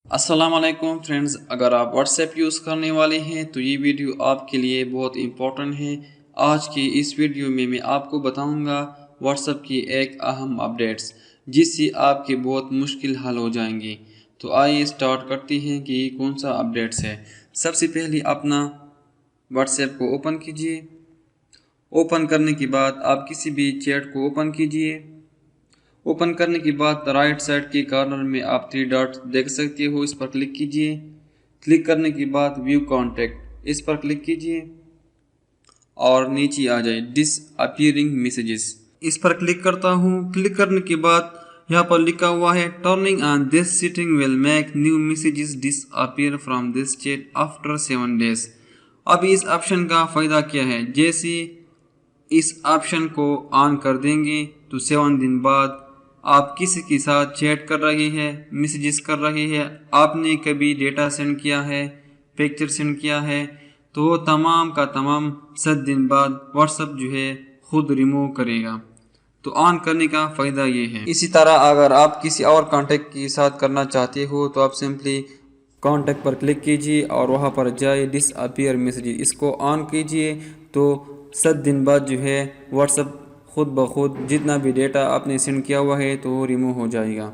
السلام علیکم فرینڈز، اگر آپ واٹس ایپ یوز کرنے والے ہیں تو یہ ویڈیو آپ کے لیے بہت امپورٹنٹ ہے۔ آج کی اس ویڈیو میں آپ کو بتاؤں گا واٹس ایپ کی ایک اہم اپڈیٹس جس سے آپ کے بہت مشکل حل ہو جائیں گی۔ تو آئیے سٹارٹ کرتے ہیں کہ یہ کون سا اپڈیٹس ہے۔ سب سے پہلے اپنا واٹس ایپ کو اوپن کیجئے۔ اوپن کرنے کے بعد آپ کسی بھی چیٹ کو اوپن کیجئے۔ اوپن کرنے کے بعد رائٹ سائڈ کے کارنر میں آپ 3 ڈاٹ دیکھ سکتے ہو، اس پر کلک کیجئے۔ کلک کرنے کے بعد ویو کانٹیکٹ اس پر کلک کیجئے اور نیچے آ جائے ڈس اپیئرنگ میسیجز اس پر کلک کرتا ہوں۔ کلک کرنے کے بعد یہاں پر لکھا ہوا ہے turning on this setting will make new messages disappear from this chat after 7 days۔ اب اس آپشن کا فائدہ کیا ہے؟ جیسے اس آپشن کو آن کر دیں گے تو 7 دن بعد آپ کسی کے ساتھ چیٹ کر رہے ہیں، میسیجز کر رہے ہیں، آپ نے کبھی ڈیٹا سینڈ کیا ہے، پکچر سینڈ کیا ہے، تو تمام کا تمام 7 دن بعد واٹس ایپ جو ہے خود ریموو کرے گا۔ تو آن کرنے کا فائدہ یہ ہے۔ اسی طرح اگر آپ کسی اور کانٹیکٹ کے ساتھ کرنا چاہتے ہو تو آپ سمپلی کانٹیکٹ پر کلک کیجئے اور وہاں پر جائے ڈس اپیئر میسیجز اس کو آن کیجئے تو 7 دن بعد جو ہے واٹس ایپ خود بخود جتنا بھی ڈیٹا آپ نے سینڈ کیا ہوا ہے تو وہ ریموو ہو جائے گا۔